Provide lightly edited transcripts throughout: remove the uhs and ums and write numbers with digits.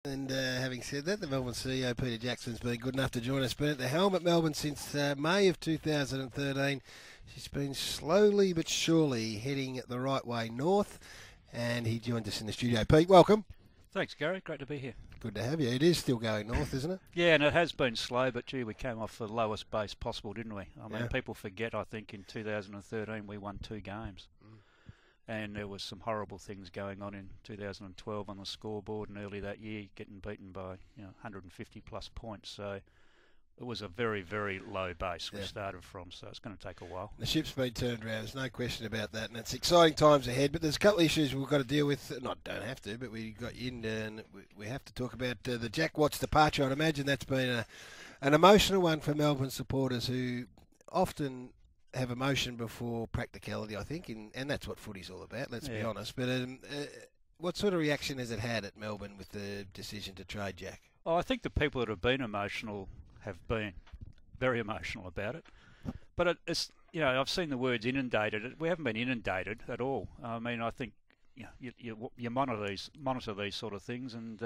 And having said that, the Melbourne CEO, Peter Jackson's been good enough to join us. Been at the helm at Melbourne since May of 2013. She's been slowly but surely heading the right way north, and he joined us in the studio. Pete, welcome. Thanks, Gary. Great to be here. Good to have you. It is still going north, isn't it? Yeah, and it has been slow, but gee, we came off the lowest base possible, didn't we? I mean, Yeah. people forget, I think, in 2013 we won 2 games. And there was some horrible things going on in 2012 on the scoreboard, and early that year getting beaten by 150 plus points. So it was a very, very low base we started from, so it's going to take a while. The ship's been turned around, there's no question about that, and it's exciting times ahead, but there's a couple of issues we've got to deal with. Don't have to, but we got you in, and we have to talk about the Jack Watts departure. I'd imagine that's been an emotional one for Melbourne supporters who often have emotion before practicality, I think, and that's what footy's all about, let's be honest. But what sort of reaction has it had at Melbourne with the decision to trade Jack? Oh, I think the people that have been emotional have been very emotional about it. But it's, I've seen the words inundated. We haven't been inundated at all. I mean, I think you monitor these sort of things, and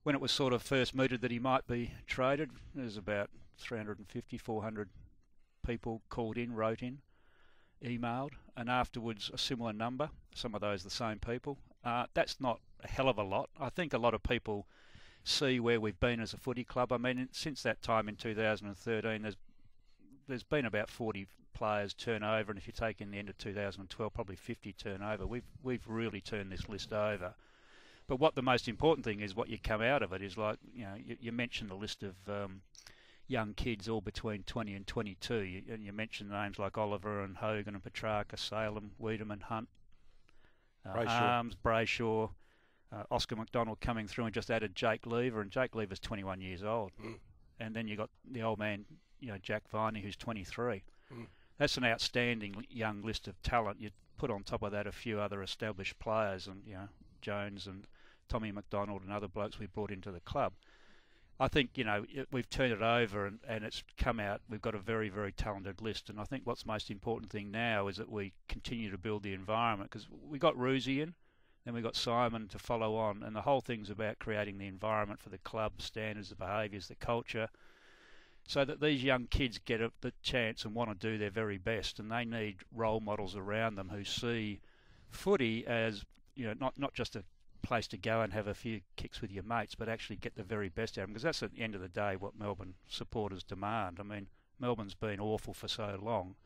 when it was sort of first mooted that he might be traded, there's about 350, 400 people called in, wrote in, emailed, and afterwards a similar number, some of those the same people. That's not a hell of a lot. I think a lot of people see where we've been as a footy club. I mean, since that time in 2013, there's been about 40 players turnover, and if you take in the end of 2012, probably 50 turnover. We've really turned this list over. But what the most important thing is, what you come out of it is, like, you mentioned the list of young kids, all between 20 and 22, and you mentioned names like Oliver and Hogan and Petrarca, Salem, Wiedemann, Hunt, Arms, Brayshaw, Oscar McDonald coming through, and just added Jake Lever, and Jake Lever's 21 years old. And then you got the old man, Jack Viney, who's 23. That's an outstanding young list of talent. You put on top of that a few other established players, and Jones and Tommy McDonald and other blokes we brought into the club. I think, we've turned it over, and it's come out. We've got a very, very talented list, and I think what's most important thing now is that we continue to build the environment, because we got Roosie in, then we got Simon to follow on, and the whole thing's about creating the environment for the club, standards, the behaviours, the culture, so that these young kids get the chance and want to do their very best, and they need role models around them who see footy as not just a place to go and have a few kicks with your mates, but actually get the very best out of them, because that's at the end of the day what Melbourne supporters demand. I mean, Melbourne's been awful for so long.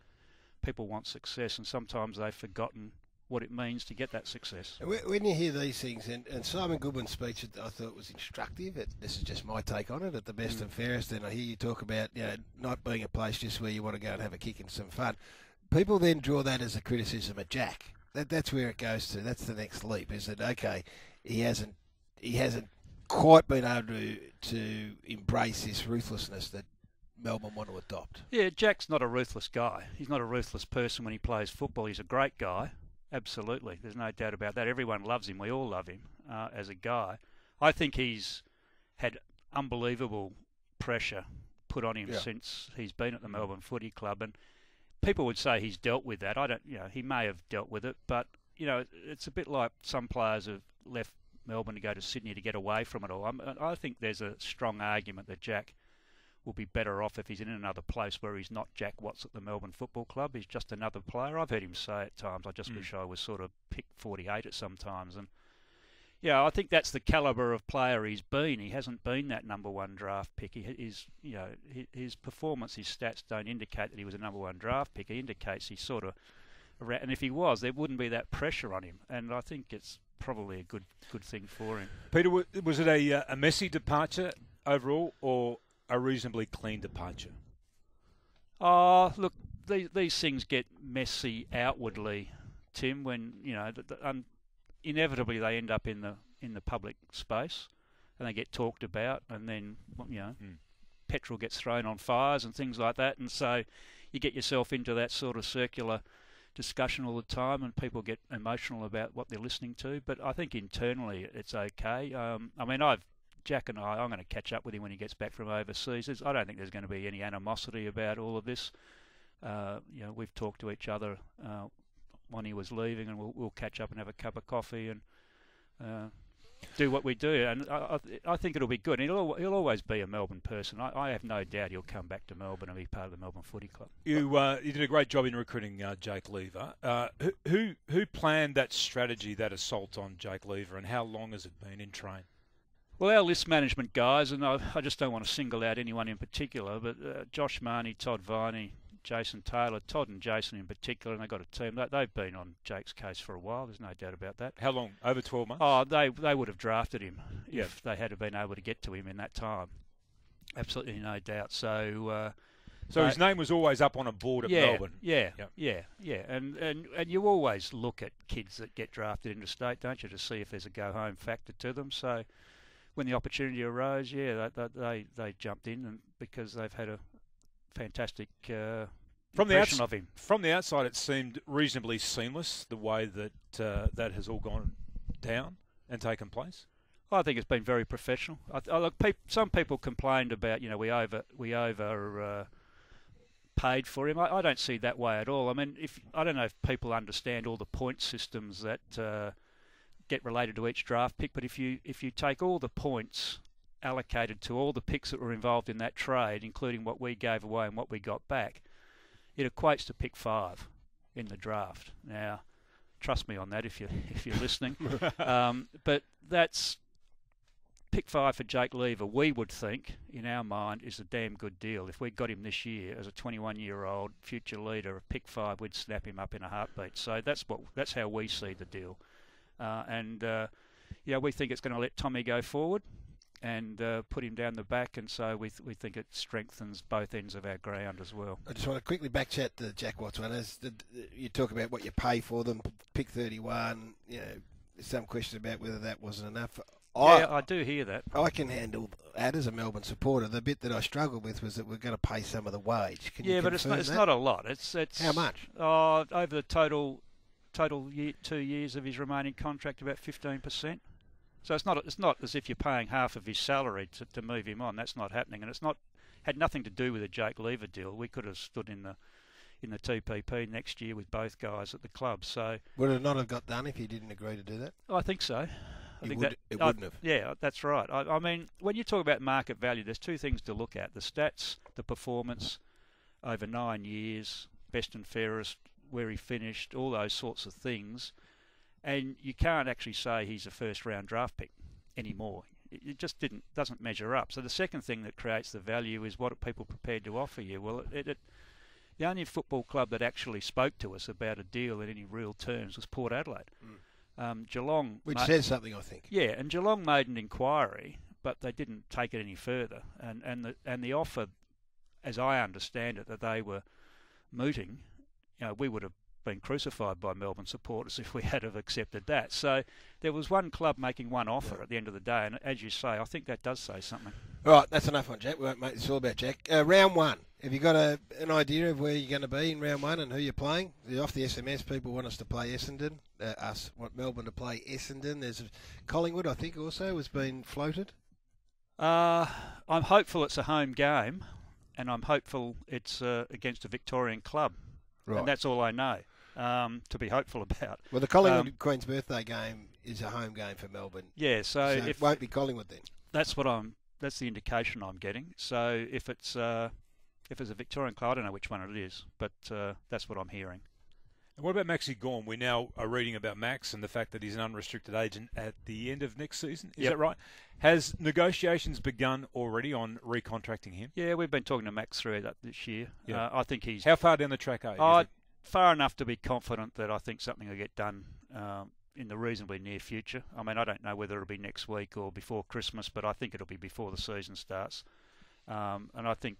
People want success, and sometimes they've forgotten what it means to get that success. When you hear these things, and Simon Goodwin's speech, I thought was instructive. This is just my take on it, at the best and fairest, and I hear you talk about not being a place just where you want to go and have a kick and some fun. People then draw that as a criticism of Jack. That's where it goes to. That's the next leap. Is that okay? He hasn't quite been able to embrace this ruthlessness that Melbourne want to adopt. Yeah, Jack's not a ruthless guy. He's not a ruthless person when he plays football. He's a great guy. Absolutely. There's no doubt about that. Everyone loves him. We all love him as a guy. I think he's had unbelievable pressure put on him since he's been at the Melbourne Footy Club, and people would say he's dealt with that. I don't. He may have dealt with it, but it's a bit like some players have left Melbourne to go to Sydney to get away from it all. I think there's a strong argument that Jack will be better off if he's in another place where he's not Jack Watts at the Melbourne Football Club. He's just another player. I've heard him say at times, I just wish I was sort of pick 48 at some times. And I think that's the calibre of player he's been. He hasn't been that number one draft pick. His performance, his stats don't indicate that he was a number one draft pick. It indicates he's sort of around, and if he was, there wouldn't be that pressure on him. And I think it's probably a good thing for him. Peter, was it a messy departure overall, or a reasonably clean departure? Oh, look, these things get messy outwardly, Tim, when inevitably they end up in the public space, and they get talked about, and then petrol gets thrown on fires and things like that, and so you get yourself into that sort of circular discussion all the time, and people get emotional about what they're listening to. But I think internally it's okay. Jack and I'm going to catch up with him when he gets back from overseas. I don't think there's going to be any animosity about all of this. We've talked to each other when he was leaving, and we'll catch up and have a cup of coffee and do what we do, and I think it'll be good. And he'll always be a Melbourne person. I have no doubt he'll come back to Melbourne and be part of the Melbourne Footy Club. You did a great job in recruiting Jake Lever. Who planned that strategy, that assault on Jake Lever, and how long has it been in train? Well, our list management guys, and I just don't want to single out anyone in particular, but Josh Marnie, Todd Viney, Jason Taylor, Todd and Jason in particular, and they've got a team. They've been on Jake's case for a while, there's no doubt about that. How long? Over 12 months? Oh, they would have drafted him if they had been able to get to him in that time. Absolutely no doubt. So his name was always up on a board at Melbourne. Yeah. And you always look at kids that get drafted into state, don't you, to see if there's a go-home factor to them. So when the opportunity arose, they jumped in, and because they've had a fantastic impression of him. From the outside, it seemed reasonably seamless, the way that that has all gone down and taken place. I think it's been very professional. Some people complained about, we over paid for him. I don't see that way at all. I mean, I don't know if people understand all the point systems that get related to each draft pick, but if you take all the points allocated to all the picks that were involved in that trade, including what we gave away and what we got back, it equates to pick 5 in the draft. Now, trust me on that if you're listening. But that's pick 5 for Jake Lever. We would think, in our mind, is a damn good deal. If we got him this year as a 21-year-old future leader of pick 5, we'd snap him up in a heartbeat. So that's how we see the deal. We think it's going to let Tommy go forward and put him down the back, and so we think it strengthens both ends of our ground as well. I just want to quickly backchat the Jack Watts one. As you talk about what you pay for them, pick 31, there's some question about whether that wasn't enough. I do hear that. I can handle that as a Melbourne supporter. The bit that I struggled with was that we're going to pay some of the wage. Can you but it's not a lot. It's how much? Over the total 2 years of his remaining contract, about 15%. So it's not as if you're paying half of his salary to move him on. That's not happening, and it's had nothing to do with the Jake Lever deal. We could have stood in the TPP next year with both guys at the club. So would it not have got done if he didn't agree to do that? I think so. It wouldn't have. Yeah, that's right. I mean, when you talk about market value, there's two things to look at: the stats, the performance over 9 years, best and fairest, where he finished, all those sorts of things. And you can't actually say he's a first-round draft pick anymore. It just doesn't measure up. So the second thing that creates the value is what are people prepared to offer you. Well, the only football club that actually spoke to us about a deal in any real terms was Port Adelaide. Geelong, which says something, I think. Yeah, and Geelong made an inquiry, but they didn't take it any further. And the offer, as I understand it, that they were mooting, we would have been crucified by Melbourne supporters if we had have accepted that. So there was one club making one offer at the end of the day, and as you say, I think that does say something. All right, that's enough on Jack. We won't make this all about Jack. Round 1. Have you got an idea of where you're going to be in round 1 and who you're playing? Off the SMS, people want us to play Essendon. Us want Melbourne to play Essendon. There's Collingwood, I think, also has been floated. I'm hopeful it's a home game, and I'm hopeful it's against a Victorian club. Right. And that's all I know to be hopeful about. Well, the Collingwood Queen's Birthday game is a home game for Melbourne. Yeah, so it won't be Collingwood then. That's the indication I'm getting. So if it's a Victorian club, I don't know which one it is, but that's what I'm hearing. And what about Maxi Gawn? We now are reading about Max and the fact that he's an unrestricted agent at the end of next season. Is that right? Has negotiations begun already on recontracting him? Yeah, we've been talking to Max through that this year. Yeah. I think he's... How far down the track are you? Far enough to be confident that I think something will get done in the reasonably near future. I mean, I don't know whether it'll be next week or before Christmas, but I think it'll be before the season starts. And I think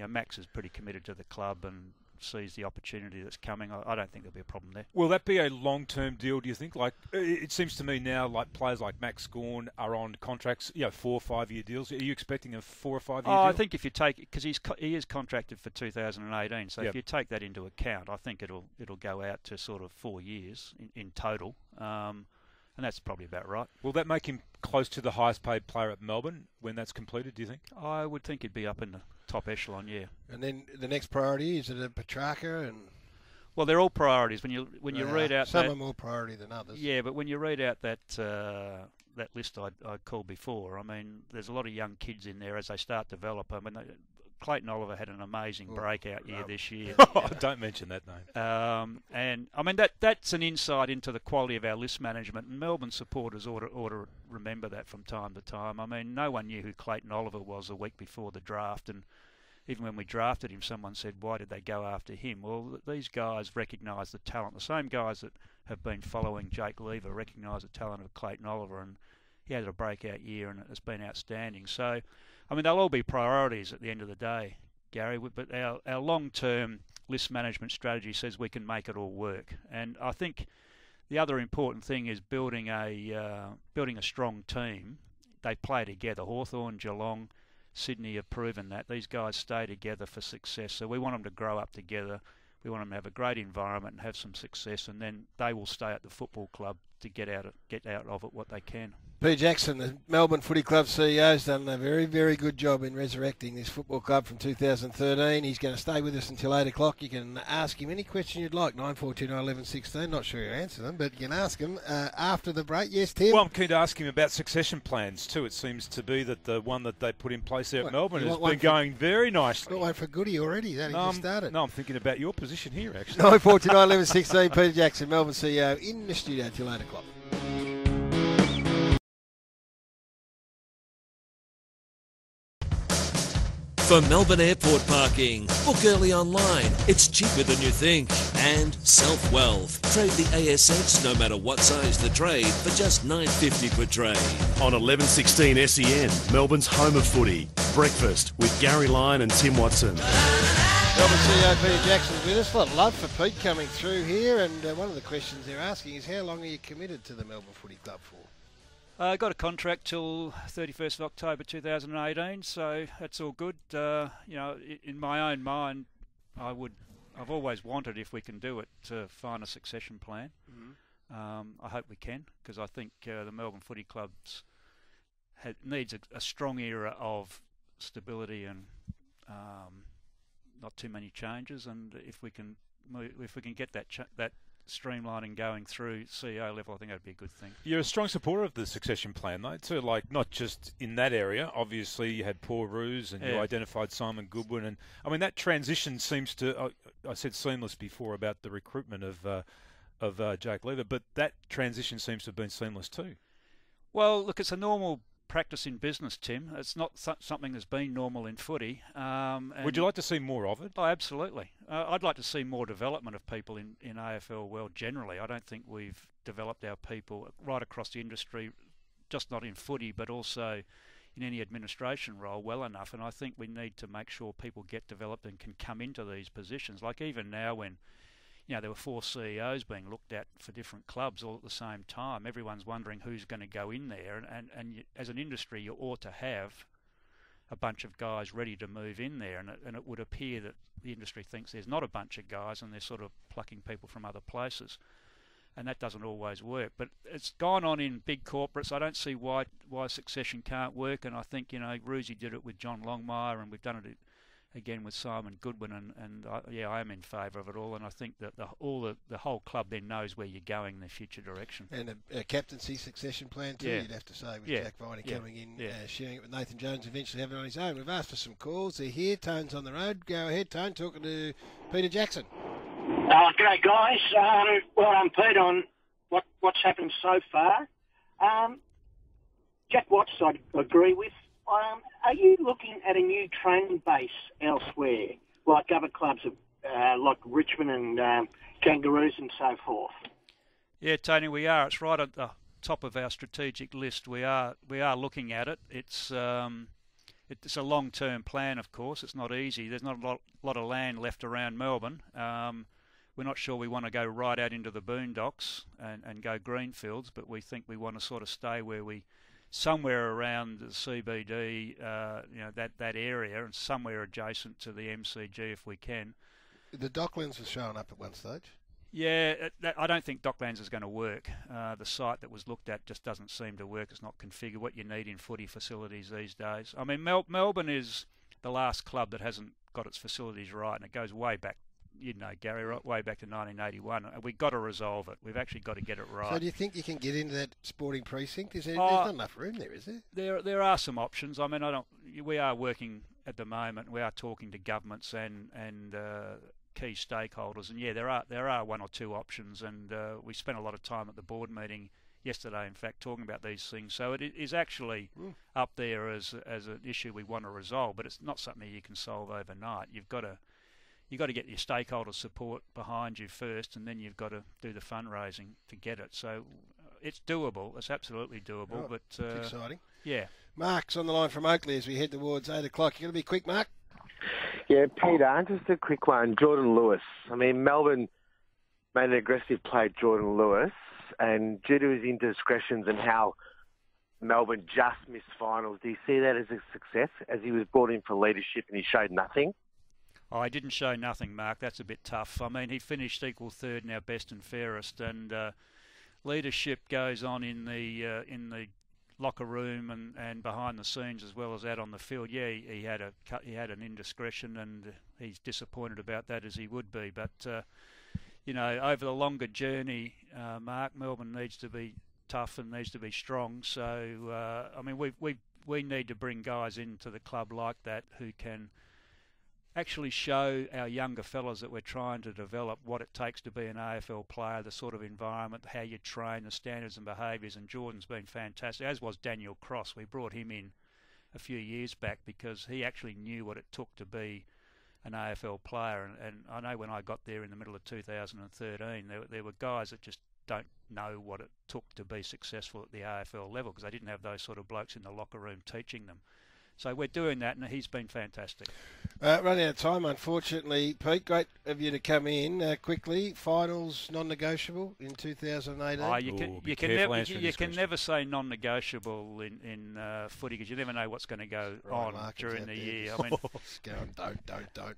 Max is pretty committed to the club and sees the opportunity that's coming. I don't think there'll be a problem there. Will that be a long-term deal, do you think? Like, it seems to me now like players like Max Gawn are on contracts, 4 or 5 year deals. Are you expecting a 4 or 5 year deal? I think if you take it, because he is contracted for 2018, so if you take that into account, I think it'll go out to sort of 4 years in total. And that's probably about right. Will that make him close to the highest paid player at Melbourne when that's completed, do you think? I would think he'd be up in the top echelon, yeah. And then the next priority, is it a Petrarca? Well, they're all priorities. When you read out some are more priority than others. Yeah, but when you read out that that list I called before. I mean, there's a lot of young kids in there as they start to develop. I mean, Clayton Oliver had an amazing breakout year this year. Don't mention that name. And I mean, that's an insight into the quality of our list management, and Melbourne supporters ought to remember that from time to time. I mean, no one knew who Clayton Oliver was a week before the draft, and even when we drafted him, someone said, why did they go after him? Well, these guys recognise the talent. The same guys that have been following Jake Lever recognise the talent of Clayton Oliver, and he had a breakout year, and it's been outstanding. So, I mean, they'll all be priorities at the end of the day, Gary, but our long-term list management strategy says we can make it all work. And I think the other important thing is building a strong team. They play together. Hawthorn, Geelong, Sydney have proven that. These guys stay together for success. So we want them to grow up together. We want them to have a great environment and have some success, and then they will stay at the football club to get out of it what they can. Peter Jackson, the Melbourne Footy Club CEO, has done a very, very good job in resurrecting this football club from 2013. He's going to stay with us until 8 o'clock. You can ask him any question you'd like, 9429 1116. Not sure he'll answer them, but you can ask him after the break. Yes, Tim? Well, I'm keen to ask him about succession plans too. It seems to be that the one that they put in place there at Melbourne has been going very nicely. Got one for Goody already. That just started. No, I'm thinking about your position here, actually. 9429 1116. Peter Jackson, Melbourne CEO, in the studio till 8 o'clock. For Melbourne Airport parking, book early online. It's cheaper than you think. And Self-Wealth. Trade the ASX no matter what size the trade for just $9.50 per trade. On 1116 SEN, Melbourne's home of footy. Breakfast with Gary Lyon and Tim Watson. Melbourne CEO Peter Jackson's with us. A lot of love for Pete coming through here, and one of the questions they're asking is how long are you committed to the Melbourne Footy Club for? I got a contract till 31st of October 2018, so that's all good. In my own mind, I've always wanted, if we can do it, to find a succession plan. I hope we can, because I think the Melbourne Footy Club needs a strong era of stability and not too many changes. And if we can get that streamlining going through CEO level, I think that'd be a good thing. You're a strong supporter of the succession plan, though, too. Like, not just in that area. Obviously, you had Paul Roos and you identified Simon Goodwin, and I mean that transition seems to. I said seamless before about the recruitment of Jake Lever, but that transition seems to have been seamless too. Well, look, it's a normal practice in business, Tim. It's not something that's been normal in footy. Would you like to see more of it? Oh, absolutely. I'd like to see more development of people in AFL world generally. I don't think we've developed our people right across the industry, just not in footy, but also in any administration role well enough. And I think we need to make sure people get developed and can come into these positions. Like even now when there were 4 CEOs being looked at for different clubs all at the same time. Everyone's wondering who's going to go in there, and as an industry, you ought to have a bunch of guys ready to move in there. And it would appear that the industry thinks there's not a bunch of guys, and they're sort of plucking people from other places, and that doesn't always work. But it's gone on in big corporates. I don't see why succession can't work, and I think Roosie did it with John Longmire, and we've done it again with Simon Goodwin, and I am in favour of it all, and I think that the whole club then knows where you're going in the future direction. And a captaincy succession plan too, you'd have to say, with Jack Viney coming in, sharing it with Nathan Jones, eventually having it on his own. We've asked for some calls. They're here. Tone's on the road. Go ahead, Tone, talking to Peter Jackson. G'day, guys. I'm Pete on what's happened so far. Jack Watts, I agree with. Are you looking at a new training base elsewhere, like other clubs like Richmond and Kangaroos and so forth? Yeah, Tony, we are. It's right at the top of our strategic list. We are looking at it. It's a long-term plan, of course. It's not easy. There's not a lot of land left around Melbourne. We're not sure we want to go right out into the boondocks and go greenfields, but we think we want to sort of stay somewhere around the CBD, that area, and somewhere adjacent to the MCG if we can. The Docklands was showing up at one stage. Yeah, I don't think Docklands is going to work. The site that was looked at just doesn't seem to work. It's not configured what you need in footy facilities these days. I mean, Melbourne is the last club that hasn't got its facilities right, and it goes way back you know, Gary, right way back to 1981. We've got to resolve it. We've actually got to get it right. So do you think you can get into that sporting precinct? There's not enough room there, is there? There are some options. I mean, we are working at the moment. We are talking to governments and key stakeholders, and yeah, there are one or two options. And we spent a lot of time at the board meeting yesterday, in fact, talking about these things. So it is actually up there as an issue we want to resolve, but it's not something you can solve overnight. You've got to get your stakeholder support behind you first, and then you've got to do the fundraising to get it. So it's doable. It's absolutely doable. But it's exciting. Yeah. Mark's on the line from Oakley as we head towards 8 o'clock. You're going to be quick, Mark? Yeah, Peter, just a quick one. Jordan Lewis. I mean, Melbourne made an aggressive play, Jordan Lewis, and due to his indiscretions and how Melbourne just missed finals, do you see that as a success, as he was brought in for leadership and he showed nothing? Oh, he didn't show nothing, Mark. That's a bit tough. I mean, he finished equal third in our best and fairest, and leadership goes on in the locker room and behind the scenes as well as out on the field. Yeah, he had an indiscretion, and he's disappointed about that, as he would be. But you know, over the longer journey, Mark, Melbourne needs to be tough and needs to be strong. So I mean, we need to bring guys into the club like that who can actually show our younger fellas that we're trying to develop what it takes to be an AFL player, the sort of environment, how you train, the standards and behaviours. And Jordan's been fantastic, as was Daniel Cross. We brought him in a few years back because he actually knew what it took to be an AFL player. And I know when I got there in the middle of 2013, there were guys that just don't know what it took to be successful at the AFL level because they didn't have those sort of blokes in the locker room teaching them. So we're doing that, and he's been fantastic. Running out of time, unfortunately. Pete, great of you to come in quickly. Finals non-negotiable in 2018. Oh, you can never say non-negotiable in footy because you never know what's going to go on Mark, during the year. I mean, don't.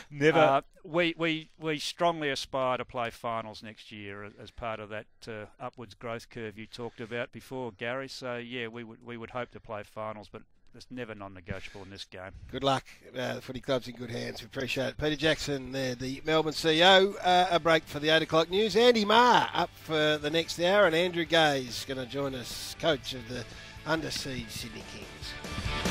Never. We strongly aspire to play finals next year as part of that upwards growth curve you talked about before, Gary. So yeah, we would hope to play finals, but it's never non-negotiable in this game. Good luck. The footy club's in good hands. We appreciate it. Peter Jackson there, the Melbourne CEO. A break for the 8 o'clock news. Andy Marr up for the next hour, and Andrew Gay's going to join us, coach of the under-siege Sydney Kings.